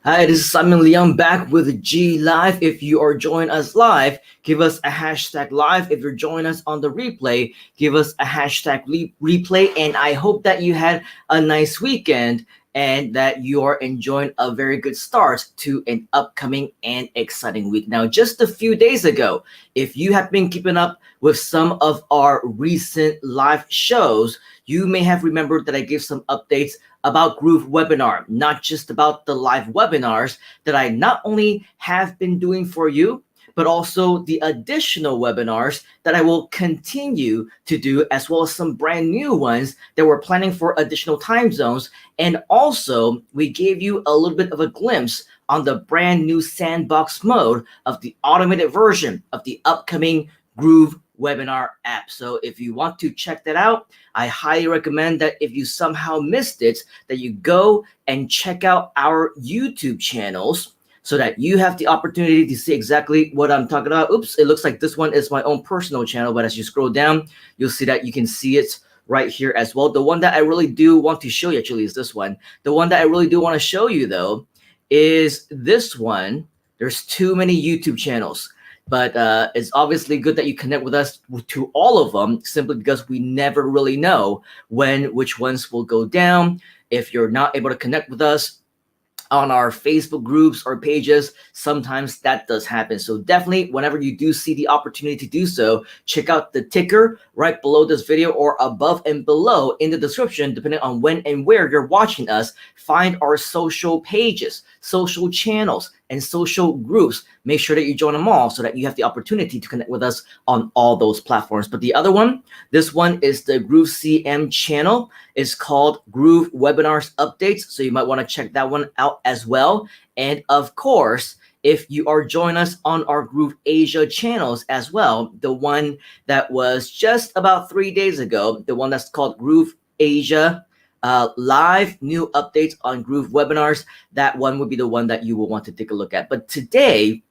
Hi, this is Simon Leung back with GLIVE. If you are joining us live, give us a hashtag live. If you're joining us on the replay, give us a hashtag replay. And I hope that you had a nice weekend and that you are enjoying a very good start to an upcoming and exciting week. Now, just a few days ago, if you have been keeping up with some of our recent live shows, you may have remembered that I gave some updates about GrooveWebinar, not just about the live webinars that I not only have been doing for you, but also the additional webinars that I will continue to do, as well as some brand new ones that we're planning for additional time zones. And also, we gave you a little bit of a glimpse on the brand new sandbox mode of the automated version of the upcoming GrooveWebinar app. So if you want to check that out, I highly recommend that if you somehow missed it, that you go and check out our YouTube channels so that you have the opportunity to see exactly what I'm talking about. Oops, it looks like this one is my own personal channel, but as you scroll down, you'll see that you can see it right here as well. The one that I really do want to show you actually is this one. The one that I really do want to show you though is this one. There's too many YouTube channels. But it's obviously good that you connect with us to all of them, simply because we never really know which ones will go down. If you're not able to connect with us on our Facebook groups or pages, sometimes that does happen. So definitely, whenever you do see the opportunity to do so, check out the ticker right below this video or above and below in the description, depending on when and where you're watching us. Find our social pages, social channels, and social groups. Make sure that you join them all so that you have the opportunity to connect with us on all those platforms. But the other one, this one is the GrooveCM channel. It's called GrooveWebinars Updates. So you might want to check that one out as well. And of course, if you are joining us on our Groove Asia channels as well, the one that was just about 3 days ago, the one that's called Groove Asia live new updates on GrooveWebinars, that one would be the one that you will want to take a look at. But today,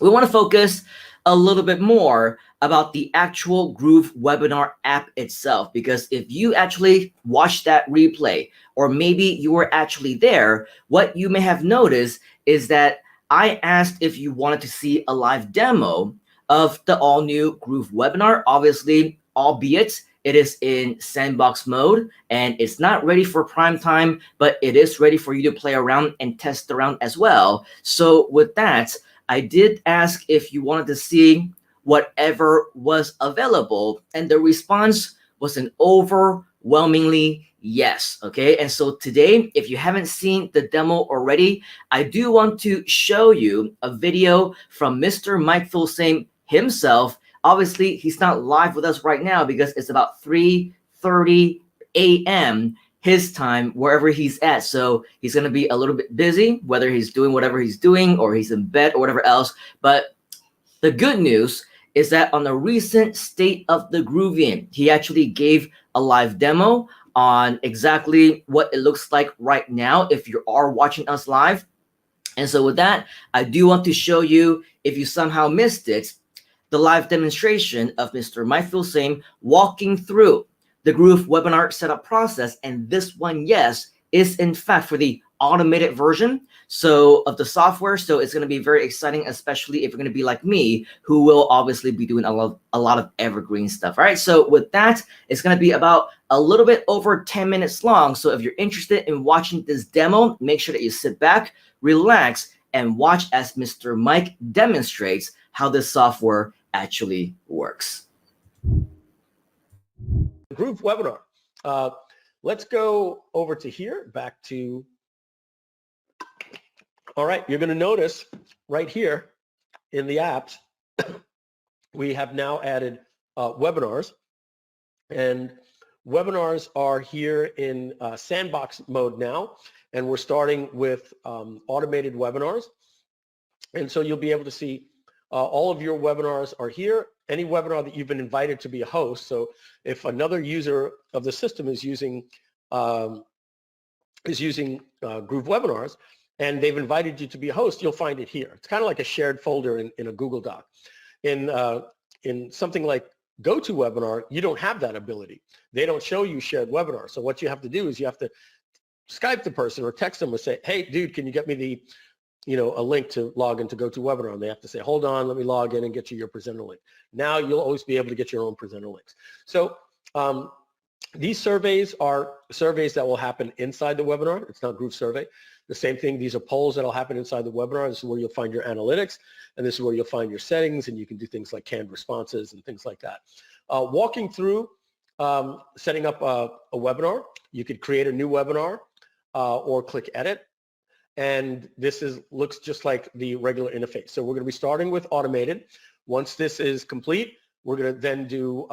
we want to focus a little bit more about the actual GrooveWebinar app itself, because if you actually watched that replay, or maybe you were actually there, what you may have noticed is that I asked if you wanted to see a live demo of the all-new GrooveWebinar, obviously, albeit it is in sandbox mode and it's not ready for prime time, but it is ready for you to play around and test around as well. So with that, I did ask if you wanted to see whatever was available, and the response was an overwhelmingly yes. Okay, and so today, if you haven't seen the demo already, I do want to show you a video from Mr. Mike Filsaime himself. Obviously, he's not live with us right now because it's about 3:30 a.m. his time, wherever he's at. So he's going to be a little bit busy, whether he's doing whatever he's doing or he's in bed or whatever else. But the good news is that on the recent State of the Groovian, he actually gave a live demo on exactly what it looks like right now if you are watching us live. And so with that, I do want to show you, if you somehow missed it, the live demonstration of Mr. Mike Filsaime walking through the GrooveWebinar setup process. And this one, yes, is in fact for the automated version of the software. So it's going to be very exciting, especially if you're going to be like me, who will obviously be doing a lot of evergreen stuff. All right. So with that, it's going to be about a little bit over 10 minutes long. So if you're interested in watching this demo, make sure that you sit back, relax, and watch as Mr. Mike demonstrates how this software actually works. GrooveWebinar. Let's go over to here, back to, all right, you're going to notice right here in the apps, we have now added webinars, and webinars are here in sandbox mode now, and we're starting with automated webinars. And so you'll be able to see all of your webinars are here. Any webinar that you've been invited to be a host. So if another user of the system is using GrooveWebinars and they've invited you to be a host, you'll find it here. It's kind of like a shared folder in a Google Doc. In something like GoToWebinar, you don't have that ability. They don't show you shared webinars. So what you have to do is you have to Skype the person or text them or say, hey, dude, can you get me the, a link to log into GoToWebinar? And they have to say, hold on, let me log in and get you your presenter link. Now you'll always be able to get your own presenter links. So these surveys are surveys that will happen inside the webinar. It's not group survey. The same thing, these are polls that will happen inside the webinar. This is where you'll find your analytics, and this is where you'll find your settings, and you can do things like canned responses and things like that. Walking through setting up a webinar, you could create a new webinar or click edit, and this looks just like the regular interface. So we're going to be starting with automated. Once this is complete, we're going to then do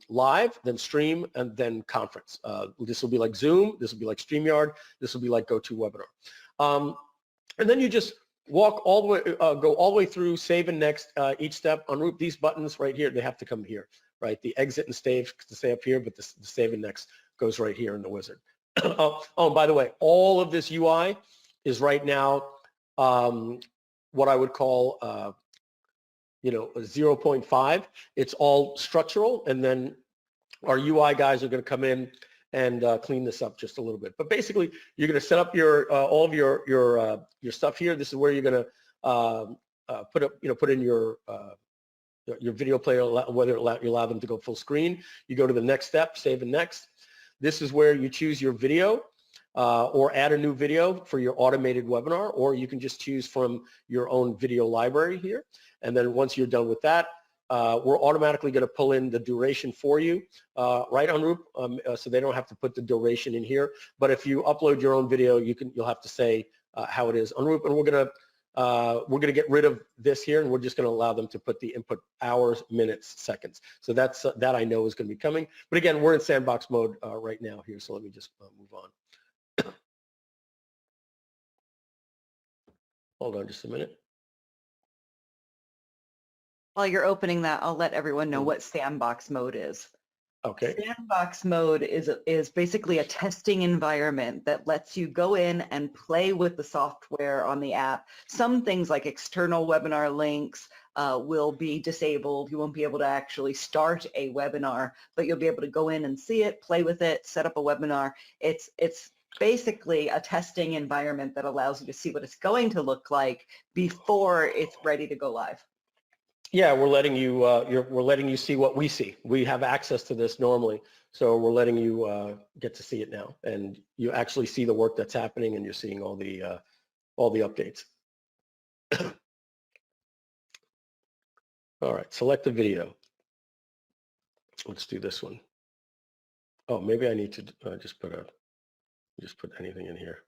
live, then stream, and then conference. This will be like Zoom. This will be like StreamYard. This will be like GoToWebinar. And then you just walk all the way, go all the way through, save and next each step. On these buttons right here, they have to come here, right? The exit and save to stay up here, but the save and next goes right here in the wizard. Oh, and by the way, all of this UI is right now what I would call a 0.5. It's all structural, and then our UI guys are going to come in and clean this up just a little bit. But basically, you're going to set up your all of your stuff here. This is where you're going to put in your video player, whether you allow them to go full screen. You go to the next step, save and next. This is where you choose your video or add a new video for your automated webinar, or you can just choose from your own video library here. And then once you're done with that, we're automatically going to pull in the duration for you, right, Anup, so they don't have to put the duration in here. But if you upload your own video, you'll have to say how it is, Anup, and we're gonna get rid of this here, and we're just going to allow them to put the input hours, minutes, seconds. So that I know is going to be coming. But again, we're in sandbox mode right now here, so let me just move on. Hold on just a minute. While you're opening that, I'll let everyone know what sandbox mode is. Okay. Sandbox mode is basically a testing environment that lets you go in and play with the software on the app. Some things like external webinar links will be disabled. You won't be able to actually start a webinar, but you'll be able to go in and see it, play with it, set up a webinar. It's basically a testing environment that allows you to see what it's going to look like before it's ready to go live. Yeah, we're letting you we're letting you see what we see. We have access to this normally, so we're letting you get to see it now, and you actually see the work that's happening, and you're seeing all the updates. All right, select the video. Let's do this one. Oh, maybe I need to just put anything in here.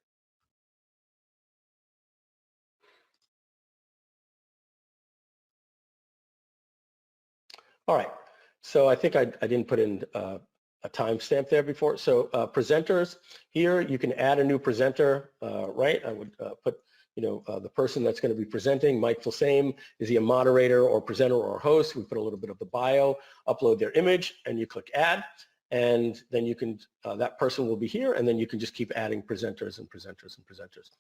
All right, so I think I didn't put in a timestamp there before. So presenters, here you can add a new presenter, right? I would put, the person that's going to be presenting, Mike Filsaime. Is he a moderator or presenter or host? We put a little bit of the bio, upload their image, and you click add. And then you can, that person will be here, and then you can just keep adding presenters and presenters and presenters.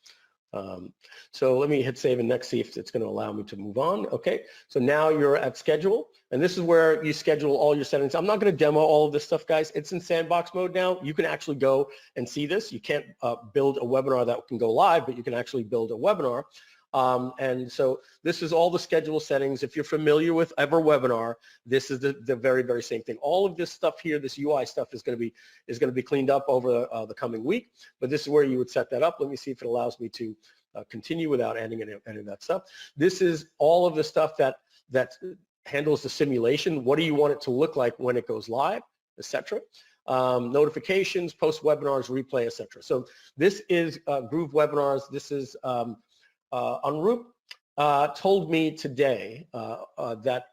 So let me hit save and next, see if it's going to allow me to move on. Okay, so now you're at schedule, and this is where you schedule all your settings. I'm not going to demo all of this stuff, guys. It's in sandbox mode now. You can actually go and see this. You can't build a webinar that can go live, but you can actually build a webinar. And so this is all the schedule settings. If you're familiar with EverWebinar, this is the very, very same thing. All of this stuff here, this UI stuff is going to be cleaned up over the coming week, but this is where you would set that up. Let me see if it allows me to continue without adding any of that stuff. This is all of the stuff that handles the simulation. What do you want it to look like when it goes live, etc. Notifications, post webinars, replay, etc. So this is GrooveWebinars. This is Anup told me today that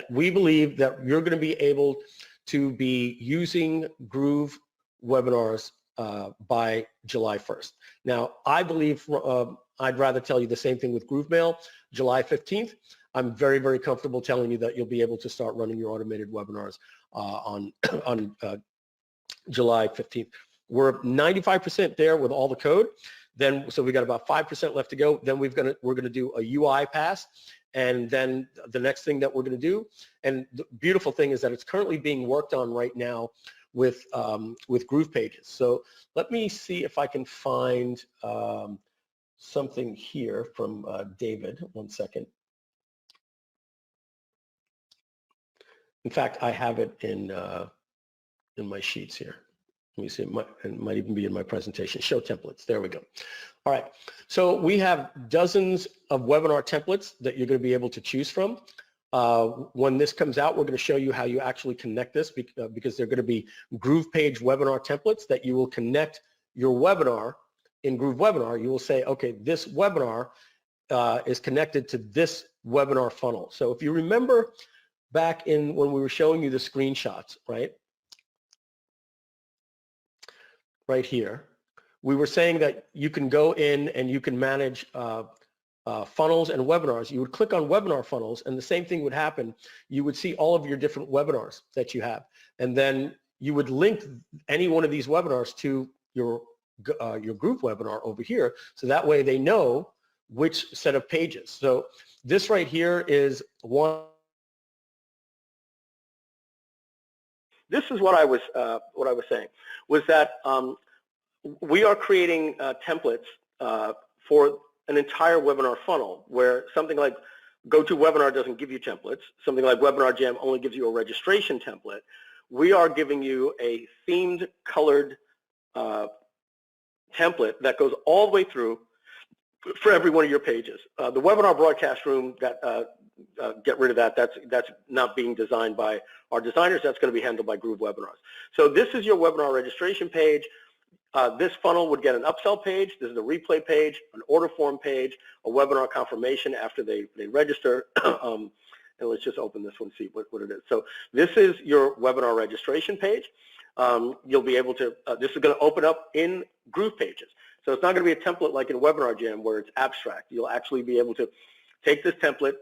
we believe that you're going to be able to be using GrooveWebinars by July 1st. Now, I believe I'd rather tell you the same thing with GrooveMail, July 15th. I'm very, very comfortable telling you that you'll be able to start running your automated webinars on July 15th. We're 95% there with all the code. Then, so we got about 5% left to go. Then we're gonna do a UI pass, and then the next thing that we're gonna do, and the beautiful thing is that it's currently being worked on right now with Groove Pages. So let me see if I can find something here from David. 1 second. In fact, I have it in my sheets here. Let me see, it might even be in my presentation. Show templates, there we go. All right, so we have dozens of webinar templates that you're going to be able to choose from. When this comes out, we're going to show you how you actually connect this because they're going to be Groove Page webinar templates that you will connect your webinar in GrooveWebinar. You will say, okay, this webinar is connected to this webinar funnel. So if you remember back in when we were showing you the screenshots, right here, we were saying that you can go in and you can manage funnels and webinars. You would click on webinar funnels and the same thing would happen. You would see all of your different webinars that you have. And then you would link any one of these webinars to your group webinar over here. So that way they know which set of pages. So this right here is one. This is what I was saying, was that we are creating templates for an entire webinar funnel, where something like GoToWebinar doesn't give you templates. Something like Webinar Jam only gives you a registration template. We are giving you a themed, colored template that goes all the way through for every one of your pages. The webinar broadcast room, get rid of that. That's not being designed by our designers. That's going to be handled by GrooveWebinars. So this is your webinar registration page. This funnel would get an upsell page. This is a replay page, an order form page, a webinar confirmation after they register. And let's just open this one, see what it is. So this is your webinar registration page. You'll be able to, this is going to open up in Groove Pages. So it's not going to be a template like in Webinar Jam where it's abstract. You'll actually be able to take this template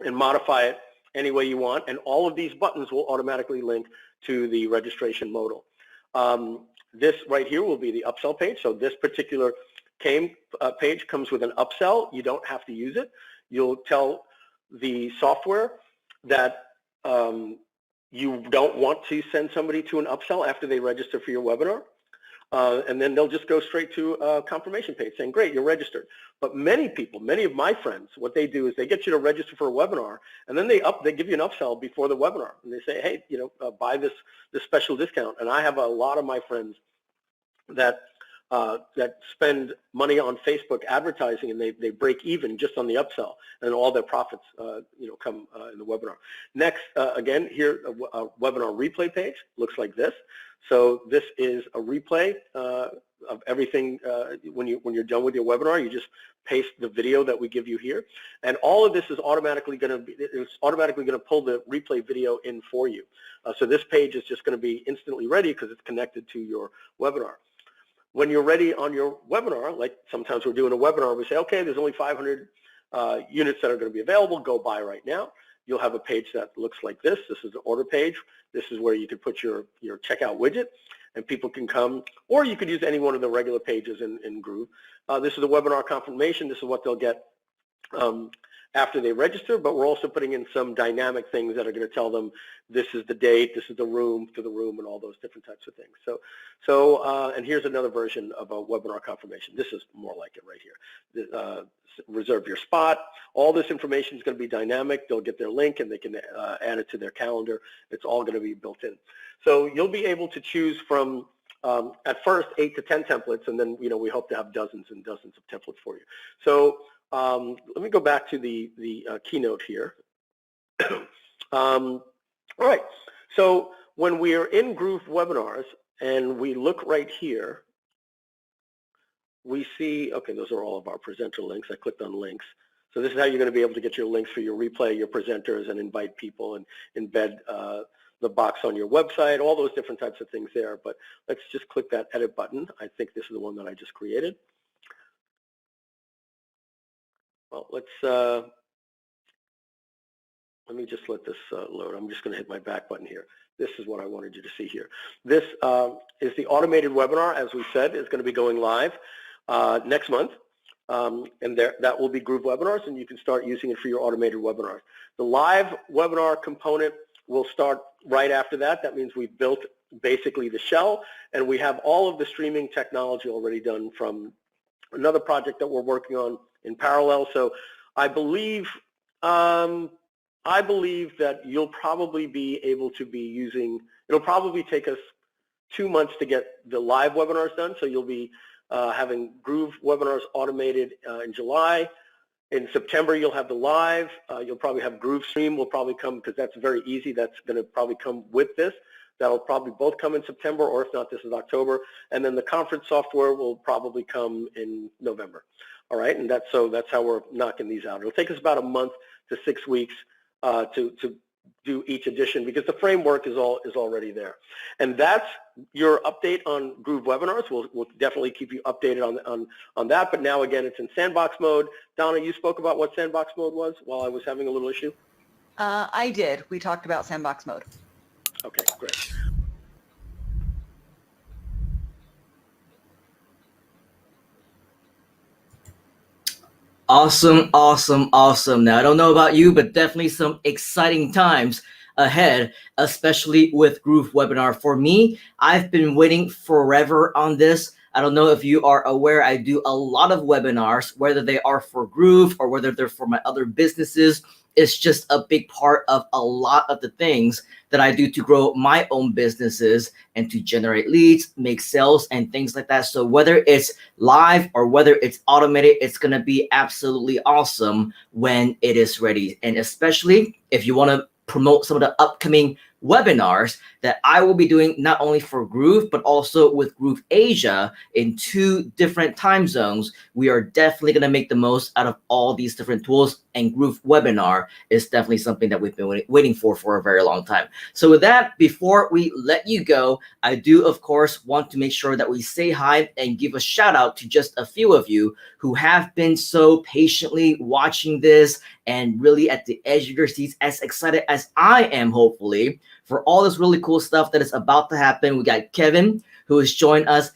and modify it any way you want, and all of these buttons will automatically link to the registration modal. This right here will be the upsell page. So this particular page comes with an upsell. You don't have to use it. You'll tell the software that you don't want to send somebody to an upsell after they register for your webinar. And then they'll just go straight to a confirmation page saying, great, you're registered. But many people, many of my friends, what they do is they get you to register for a webinar, and then they give you an upsell before the webinar. And they say, hey, buy this special discount. And I have a lot of my friends that spend money on Facebook advertising, and they break even just on the upsell, and all their profits come in the webinar. Next, again, here a webinar replay page looks like this. So this is a replay of everything. When you're done with your webinar, you just paste the video that we give you here, and all of this is automatically going to pull the replay video in for you. So this page is just going to be instantly ready because it's connected to your webinar. When you're ready on your webinar, like sometimes we're doing a webinar, we say, okay, there's only 500 units that are going to be available, go buy right now. You'll have a page that looks like this. This is the order page. This is where you can put your checkout widget, and people can come, or you could use any one of the regular pages in Groove. This is the webinar confirmation. This is what they'll get after they register, but we're also putting in some dynamic things that are going to tell them this is the date, this is the room, to the room, and all those different types of things. And here's another version of a webinar confirmation. This is more like it right here. Reserve your spot. All this information is going to be dynamic. They'll get their link and they can add it to their calendar. It's all going to be built in. So you'll be able to choose from at first 8 to 10 templates, and then we hope to have dozens and dozens of templates for you. So let me go back to the keynote here. All right, so when we are in Groove Webinars and we look right here, we see, okay, those are all of our presenter links. I clicked on links. So this is how you're going to be able to get your links for your replay, your presenters, and invite people and embed the box on your website, all those different types of things there. But let's just click that edit button. I think this is the one that I just created. Well, let me just let this load. I'm just going to hit my back button here. This is what I wanted you to see here. This is the automated webinar, as we said, is going to be going live next month. And that will be GrooveWebinars, and you can start using it for your automated webinars. The live webinar component will start right after that. That means we've built basically the shell, and we have all of the streaming technology already done from another project that we're working on in parallel. So I believe that you'll probably be able to be using, it'll probably take us 2 months to get the live webinars done. So you'll be having Groove webinars automated in July. In September, you'll have the live. You'll probably have Groove Stream will probably come, because that's very easy. That's going to probably come with this. That'll probably both come in September, or if not, this is October. And then the conference software will probably come in November. All right, and that's how we're knocking these out. It'll take us about a month to 6 weeks to do each edition, because the framework is already there. And that's your update on Groove webinars. We'll definitely keep you updated on that. But now again, it's in sandbox mode. Donna, you spoke about what sandbox mode was while I was having a little issue. I did. We talked about sandbox mode. Okay, great. Awesome, awesome, awesome. Now, I don't know about you, but definitely some exciting times ahead, especially with Groove Webinar. For me, I've been waiting forever on this. I don't know if you are aware, I do a lot of webinars, whether they are for Groove or whether they're for my other businesses. It's just a big part of a lot of the things that I do to grow my own businesses and to generate leads, make sales, and things like that. So whether it's live or whether it's automated, it's going to be absolutely awesome when it is ready. And especially if you want to promote some of the upcoming webinars that I will be doing, not only for Groove, but also with Groove Asia in 2 different time zones. We are definitely going to make the most out of all these different tools, and Groove Webinar is definitely something that we've been waiting for a very long time. So with that, before we let you go, I do, of course, want to make sure that we say hi and give a shout out to just a few of you who have been so patiently watching this and really at the edge of your seats, as excited as I am, hopefully, for all this really cool stuff that is about to happen. We got Kevin, who has joined us,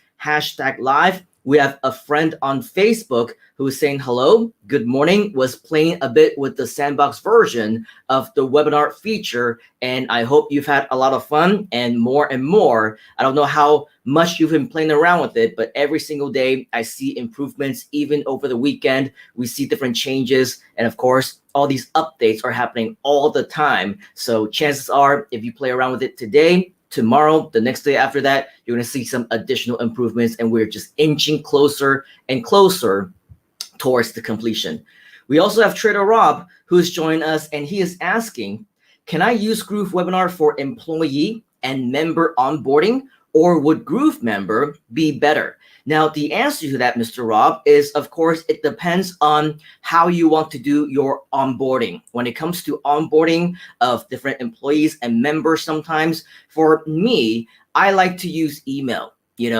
#live. We have a friend on Facebook who is saying hello, good morning, was playing a bit with the sandbox version of the webinar feature, and I hope you've had a lot of fun and more and more. I don't know how much you've been playing around with it, but every single day I see improvements. Even over the weekend, we see different changes, and of course, all these updates are happening all the time. So chances are, if you play around with it today, tomorrow, the next day after that, you're going to see some additional improvements, and we're just inching closer and closer towards the completion. We also have Trader Rob, who's joined us, and he is asking, can I use Groove Webinar for employee and member onboarding, or would Groove member be better? Now, the answer to that, Mr. Rob, is, of course, it depends on how you want to do your onboarding. When it comes to onboarding of different employees and members, sometimes, for me, I like to use email.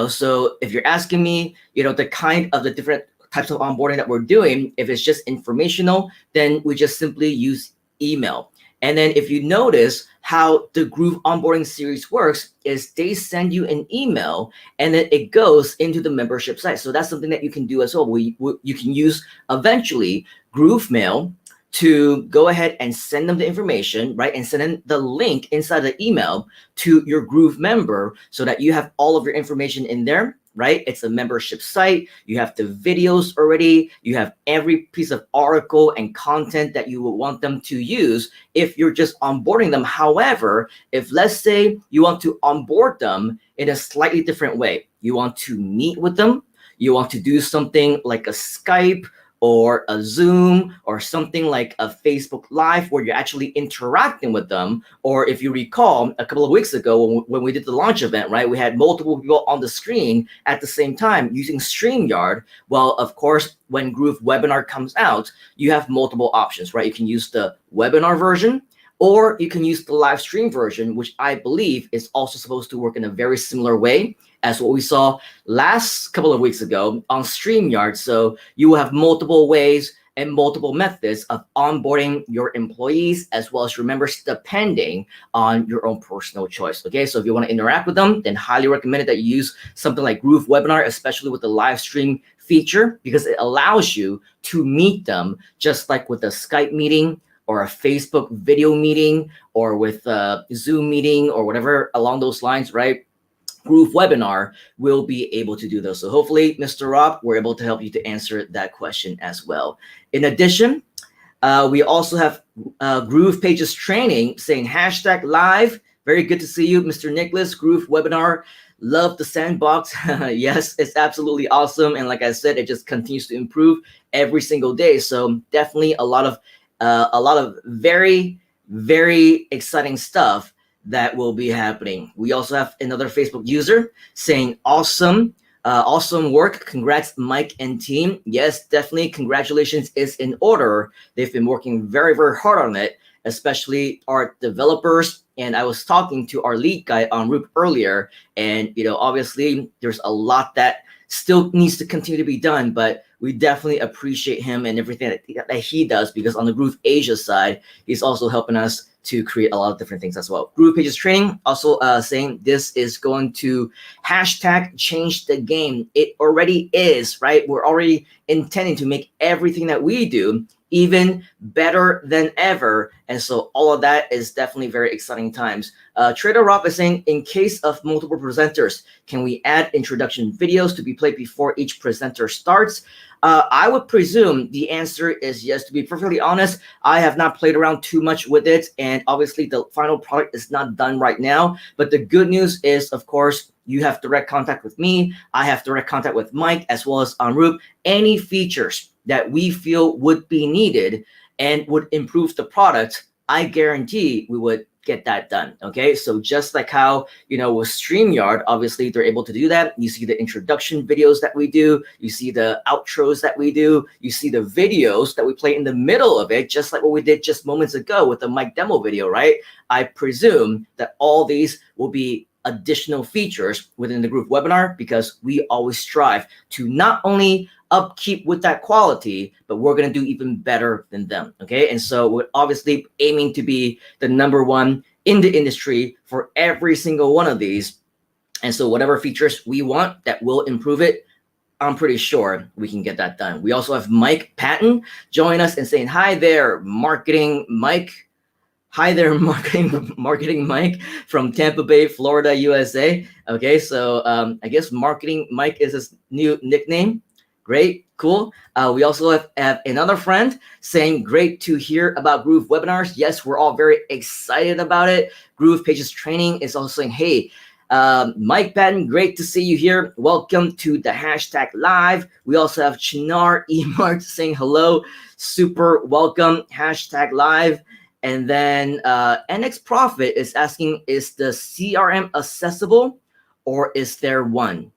So if you're asking me, the kind of the different types of onboarding that we're doing, if it's just informational, then we just simply use email. And then if you notice how the Groove onboarding series works is they send you an email and then it goes into the membership site. So that's something that you can do as well. You can use eventually Groove Mail to go ahead and send them the information, right? And send in the link inside the email to your Groove member so that you have all of your information in there, right? It's a membership site. You have the videos already. You have every piece of article and content that you would want them to use if you're just onboarding them. However, if let's say you want to onboard them in a slightly different way, you want to meet with them, you want to do something like a Skype or a Zoom or something like a Facebook Live where you're actually interacting with them. Or if you recall, a couple of weeks ago when we did the launch event, right, we had multiple people on the screen at the same time using StreamYard. Well, of course, when Groove Webinar comes out, you have multiple options, right? You can use the webinar version, or you can use the live stream version, which I believe is also supposed to work in a very similar way as what we saw last couple of weeks ago on StreamYard. So you will have multiple ways and multiple methods of onboarding your employees as well as your members, depending on your own personal choice. Okay, so if you want to interact with them, then highly recommend that you use something like Groove Webinar, especially with the live stream feature, because it allows you to meet them just like with a Skype meeting or a Facebook video meeting or with a Zoom meeting or whatever along those lines, right? GrooveWebinar will be able to do those. So hopefully, Mr. Rob, we're able to help you to answer that question as well. In addition, we also have Groove Pages Training saying hashtag live. Very good to see you, Mr. Nicholas. GrooveWebinar. Love the sandbox. Yes, it's absolutely awesome. And like I said, it just continues to improve every single day. So definitely a lot of very, very exciting stuff that will be happening. We also have another Facebook user saying awesome. Awesome work. Congrats, Mike and team. Yes, definitely. Congratulations is in order. They've been working very, very hard on it, especially our developers. And I was talking to our lead guy on Roop earlier, and obviously there's a lot that still needs to continue to be done, but we definitely appreciate him and everything that he does, because on the Groove Asia side, he's also helping us to create a lot of different things as well. Groove Pages Training also saying this is going to hashtag change the game. It already is, right? We're already intending to make everything that we do even better than ever. And so all of that is definitely very exciting times. Trader Rob is saying, in case of multiple presenters, can we add introduction videos to be played before each presenter starts? I would presume the answer is yes. To be perfectly honest, I have not played around too much with it, and obviously the final product is not done right now. But the good news is, of course, you have direct contact with me. I have direct contact with Mike, as well as Anrup. Any features that we feel would be needed and would improve the product, I guarantee we would get that done. Okay, so just like how with StreamYard, obviously they're able to do that. You see the introduction videos that we do, you see the outros that we do, you see the videos that we play in the middle of it, just like what we did just moments ago with the mic demo video, right? I presume that all these will be additional features within the GrooveWebinar, because we always strive to not only upkeep with that quality, but we're going to do even better than them. Okay, and so we're obviously aiming to be the #1 in the industry for every single one of these. And so whatever features we want that will improve it, I'm pretty sure we can get that done. We also have Mike Patton join us and saying, hi there, marketing Mike. Hi there, marketing Mike from Tampa Bay, Florida, USA. Okay, so I guess marketing Mike is his new nickname. Great, cool. We also have another friend saying, great to hear about Groove webinars. Yes, we're all very excited about it. Groove Pages Training is also saying, hey, Mike Patton, great to see you here. Welcome to the hashtag live. We also have Chinar Emart saying hello. Super welcome, hashtag live. And then NX Profit is asking, is the CRM accessible or is there one?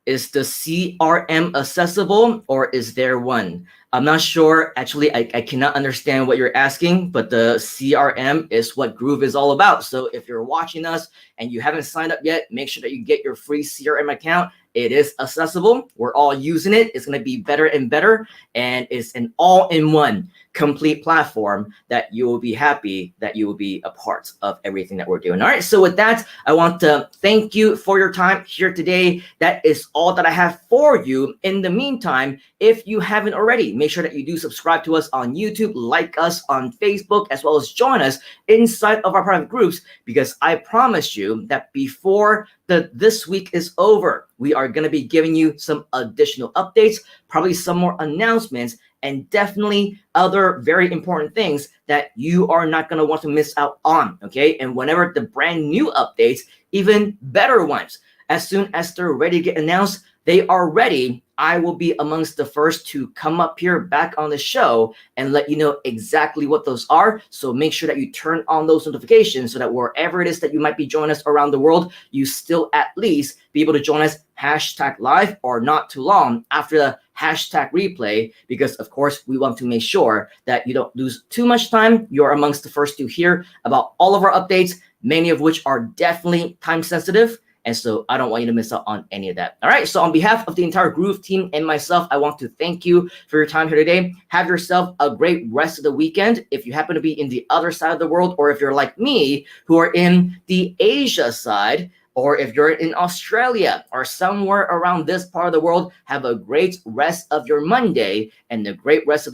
Is the CRM accessible or is there one? I'm not sure. Actually, I cannot understand what you're asking, but the CRM is what Groove is all about. So if you're watching us and you haven't signed up yet, make sure that you get your free CRM account. It is accessible. We're all using it. It's going to be better and better. And it's an all-in-one complete platform that you will be happy that you will be a part of everything that we're doing. All right. So with that, I want to thank you for your time here today. That is all that I have for you. In the meantime, if you haven't already, make sure that you do subscribe to us on YouTube, like us on Facebook, as well as join us inside of our private groups, because I promise you that before this week is over, we are going to be giving you some additional updates, probably some more announcements, and definitely other very important things that you are not going to want to miss out on. Okay, and whenever the brand new updates, even better ones, as soon as they're ready to get announced, they are ready. I will be amongst the first to come up here back on the show and let you know exactly what those are. So make sure that you turn on those notifications so that wherever it is that you might be joining us around the world, you still at least be able to join us hashtag live or not too long after the hashtag replay, because of course we want to make sure that you don't lose too much time. You're amongst the first to hear about all of our updates, many of which are definitely time sensitive. And so I don't want you to miss out on any of that. All right. So on behalf of the entire Groove team and myself, I want to thank you for your time here today. Have yourself a great rest of the weekend. If you happen to be in the other side of the world, or if you're like me, who are in the Asia side, or if you're in Australia or somewhere around this part of the world, have a great rest of your Monday and a great rest of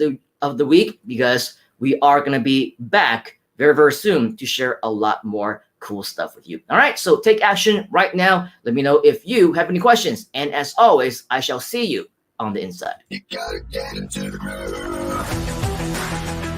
the week, because we are going to be back very, very soon to share a lot more cool stuff with you. All right, so take action right now. Let me know if you have any questions. And as always, I shall see you on the inside. You gotta get into the groove.